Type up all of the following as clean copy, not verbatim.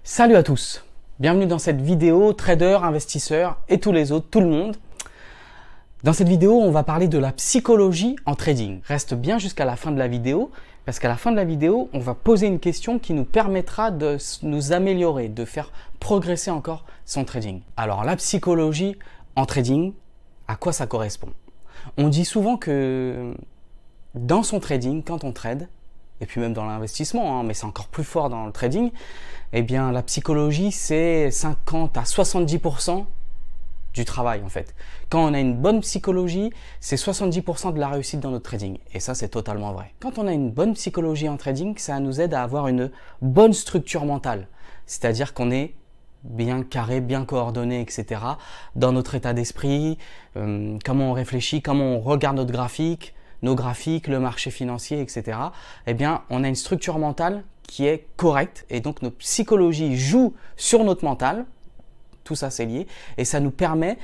Salut à tous, bienvenue dans cette vidéo traders, investisseurs et tous les autres, tout le monde. Dans cette vidéo, on va parler de la psychologie en trading. Reste bien jusqu'à la fin de la vidéo parce qu'à la fin de la vidéo, on va poser une question qui nous permettra de nous améliorer, de faire progresser encore son trading. Alors la psychologie en trading, à quoi ça correspond? On dit souvent que dans son trading, quand on trade, et puis même dans l'investissement, mais c'est encore plus fort dans le trading, eh bien la psychologie c'est 50 à 70% du travail en fait. Quand on a une bonne psychologie, c'est 70% de la réussite dans notre trading. Et ça c'est totalement vrai. Quand on a une bonne psychologie en trading, ça nous aide à avoir une bonne structure mentale. C'est-à-dire qu'on est bien carré, bien coordonné, etc. dans notre état d'esprit, comment on réfléchit, comment on regarde notre graphique, nos graphiques, le marché financier, etc. Eh bien, on a une structure mentale qui est correcte et donc notre psychologie joue sur notre mental. Tout ça, c'est lié et ça nous permet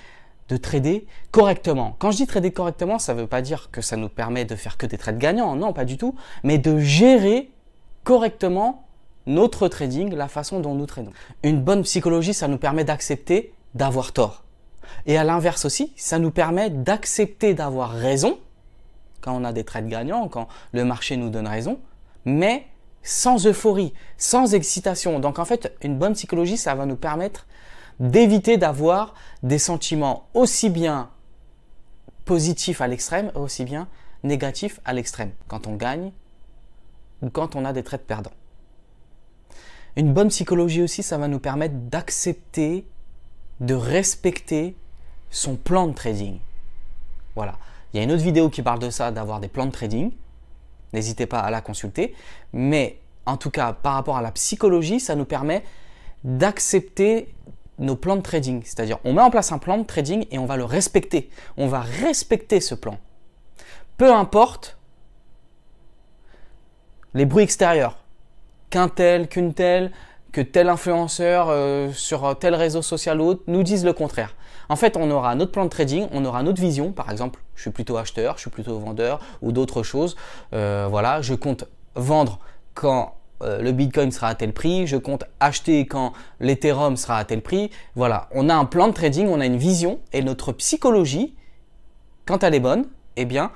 de trader correctement. Quand je dis trader correctement, ça ne veut pas dire que ça nous permet de faire que des trades gagnants, non, pas du tout, mais de gérer correctement notre trading, la façon dont nous tradons. Une bonne psychologie, ça nous permet d'accepter d'avoir tort. Et à l'inverse aussi, ça nous permet d'accepter d'avoir raison quand on a des trades gagnants, quand le marché nous donne raison, mais sans euphorie, sans excitation. Donc en fait, une bonne psychologie, ça va nous permettre d'éviter d'avoir des sentiments aussi bien positifs à l'extrême, aussi bien négatifs à l'extrême, quand on gagne ou quand on a des trades perdants. Une bonne psychologie aussi, ça va nous permettre d'accepter, de respecter son plan de trading. Voilà. Il y a une autre vidéo qui parle de ça, d'avoir des plans de trading. N'hésitez pas à la consulter. Mais en tout cas, par rapport à la psychologie, ça nous permet d'accepter nos plans de trading. C'est-à-dire, on met en place un plan de trading et on va le respecter. On va respecter ce plan. Peu importe les bruits extérieurs. Qu'un tel, qu'une telle, que tel influenceur sur tel réseau social ou autre nous disent le contraire. En fait, on aura notre plan de trading, on aura notre vision. Par exemple, je suis plutôt acheteur, je suis plutôt vendeur ou d'autres choses. Voilà, je compte vendre quand le Bitcoin sera à tel prix, je compte acheter quand l'Ethereum sera à tel prix. Voilà, on a un plan de trading, on a une vision et notre psychologie, quand elle est bonne, eh bien,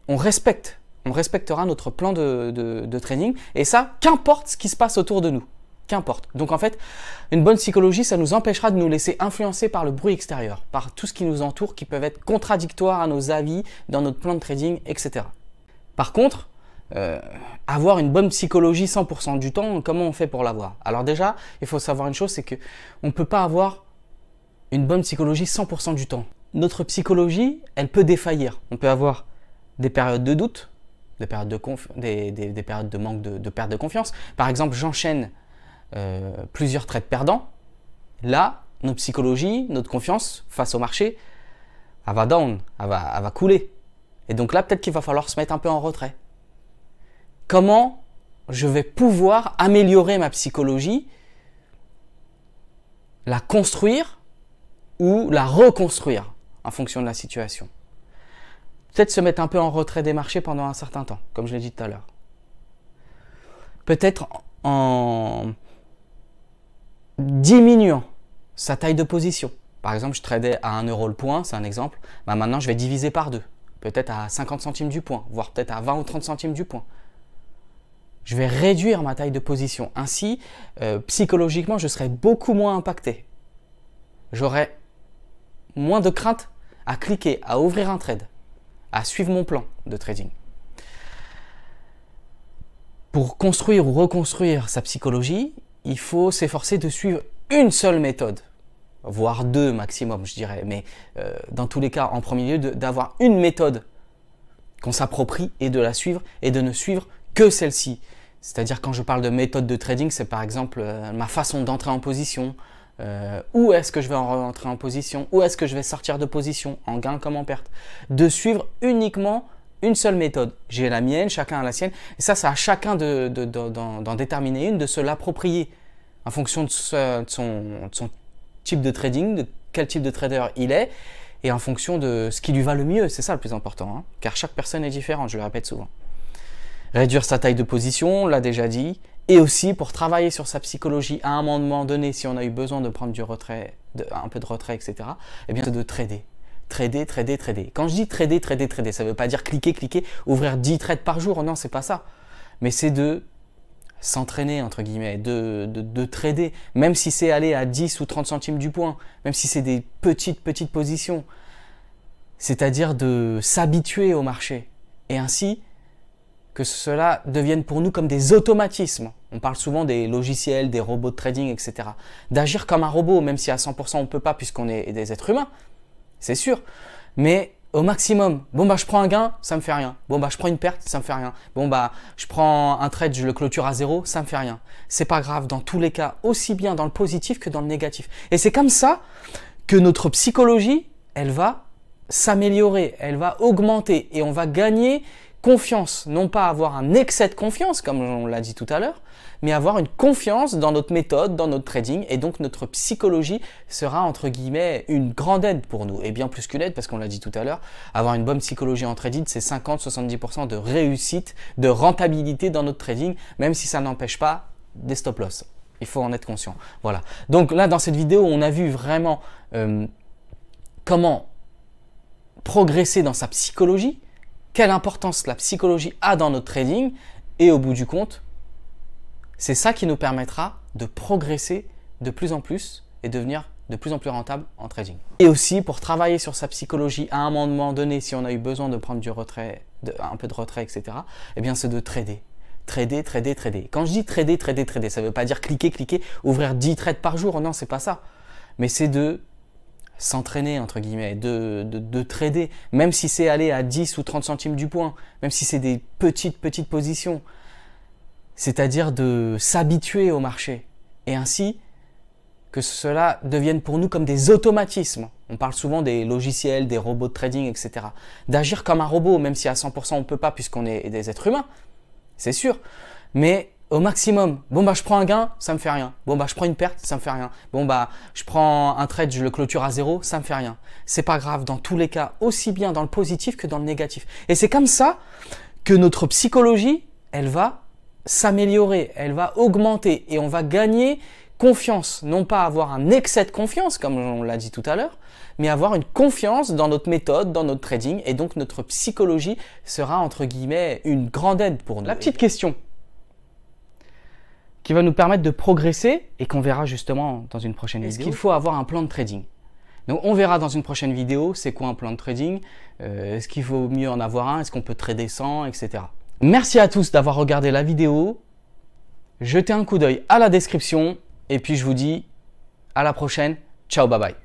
on respectera notre plan de trading et ça, qu'importe ce qui se passe autour de nous. Qu'importe. Donc en fait, une bonne psychologie, ça nous empêchera de nous laisser influencer par le bruit extérieur, par tout ce qui nous entoure, qui peuvent être contradictoires à nos avis dans notre plan de trading, etc. Par contre, avoir une bonne psychologie 100% du temps, comment on fait pour l'avoir? Alors déjà, il faut savoir une chose, c'est que on ne peut pas avoir une bonne psychologie 100% du temps. Notre psychologie, elle peut défaillir. On peut avoir des périodes de doute, des périodes de périodes de manque de perte de confiance. Par exemple, j'enchaîne plusieurs trades perdants. Là, notre psychologie, notre confiance face au marché, elle va down, elle va couler. Et donc là, peut-être qu'il va falloir se mettre un peu en retrait. Comment je vais pouvoir améliorer ma psychologie, la construire ou la reconstruire en fonction de la situation? Peut-être se mettre un peu en retrait des marchés pendant un certain temps, comme je l'ai dit tout à l'heure. Peut-être en diminuant sa taille de position. Par exemple, je tradais à 1 euro le point, c'est un exemple. Bah maintenant, je vais diviser par 2. Peut-être à 50 centimes du point, voire peut-être à 20 ou 30 centimes du point. Je vais réduire ma taille de position. Ainsi, psychologiquement, je serai beaucoup moins impacté. J'aurai moins de crainte à cliquer, à ouvrir un trade, à suivre mon plan de trading. Pour construire ou reconstruire sa psychologie, il faut s'efforcer de suivre une seule méthode, voire 2 maximum, je dirais. Mais dans tous les cas, en premier lieu, d'avoir une méthode qu'on s'approprie et de la suivre et de ne suivre que celle-ci. C'est-à-dire quand je parle de méthode de trading, c'est par exemple ma façon d'entrer en position, où est-ce que je vais rentrer en position, où est-ce que je vais sortir de position, en gain comme en perte. De suivre uniquement une seule méthode. J'ai la mienne, chacun a la sienne. Et ça, c'est à chacun d'en déterminer une, de se l'approprier en fonction de son type de trading, de quel type de trader il est, et en fonction de ce qui lui va le mieux. C'est ça le plus important, car chaque personne est différente, je le répète souvent. Réduire sa taille de position, on l'a déjà dit, Et aussi pour travailler sur sa psychologie à un moment donné, si on a eu besoin de prendre du retrait, un peu de retrait, etc., eh bien c'est de trader. Trader, trader, trader. Quand je dis trader, trader, trader, ça ne veut pas dire cliquer, cliquer, ouvrir 10 trades par jour. Non, c'est pas ça. Mais c'est de s'entraîner, entre guillemets, de trader. Même si c'est aller à 10 ou 30 centimes du point, même si c'est des petites positions. C'est-à-dire de s'habituer au marché. Et ainsi, que cela devienne pour nous comme des automatismes. On parle souvent des logiciels, des robots de trading, etc. D'agir comme un robot, même si à 100% on ne peut pas puisqu'on est des êtres humains, c'est sûr. Mais au maximum, bon bah je prends un gain, ça me fait rien. Bon bah je prends une perte, ça me fait rien. Bon bah je prends un trade, je le clôture à 0, ça me fait rien. C'est pas grave dans tous les cas, aussi bien dans le positif que dans le négatif. Et c'est comme ça que notre psychologie, elle va s'améliorer, elle va augmenter et on va gagner confiance, non pas avoir un excès de confiance, comme on l'a dit tout à l'heure, mais avoir une confiance dans notre méthode, dans notre trading, et donc notre psychologie sera, entre guillemets, une grande aide pour nous, et bien plus qu'une aide, parce qu'on l'a dit tout à l'heure, avoir une bonne psychologie en trading, c'est 50-70% de réussite, de rentabilité dans notre trading, même si ça n'empêche pas des stop-loss. Il faut en être conscient. Voilà. Donc là, dans cette vidéo, on a vu vraiment comment progresser dans sa psychologie, quelle importance la psychologie a dans notre trading et au bout du compte, c'est ça qui nous permettra de progresser de plus en plus et devenir de plus en plus rentable en trading. Et aussi pour travailler sur sa psychologie à un moment donné, si on a eu besoin de prendre du retrait, un peu de retrait, etc., eh bien c'est de trader. Trader, trader, trader. Quand je dis trader, trader, trader, ça ne veut pas dire cliquer, cliquer, ouvrir 10 trades par jour. Non, c'est pas ça. Mais c'est de s'entraîner, entre guillemets, de trader, même si c'est aller à 10 ou 30 centimes du point, même si c'est des petites positions, c'est-à-dire de s'habituer au marché, et ainsi que cela devienne pour nous comme des automatismes. On parle souvent des logiciels, des robots de trading, etc. D'agir comme un robot, même si à 100% on ne peut pas puisqu'on est des êtres humains, c'est sûr, mais au maximum, bon bah je prends un gain, ça me fait rien. Bon bah je prends une perte, ça me fait rien. Bon bah je prends un trade, je le clôture à 0, ça me fait rien. C'est pas grave dans tous les cas, aussi bien dans le positif que dans le négatif. Et c'est comme ça que notre psychologie, elle va s'améliorer, elle va augmenter et on va gagner confiance. Non pas avoir un excès de confiance, comme on l'a dit tout à l'heure, mais avoir une confiance dans notre méthode, dans notre trading et donc notre psychologie sera, entre guillemets, une grande aide pour nous. La petite question qui va nous permettre de progresser et qu'on verra justement dans une prochaine vidéo. Est-ce qu'il faut avoir un plan de trading? Donc on verra dans une prochaine vidéo c'est quoi un plan de trading, est-ce qu'il vaut mieux en avoir un, est-ce qu'on peut trader sans, etc. Merci à tous d'avoir regardé la vidéo, jetez un coup d'œil à la description et puis je vous dis à la prochaine, ciao, bye bye.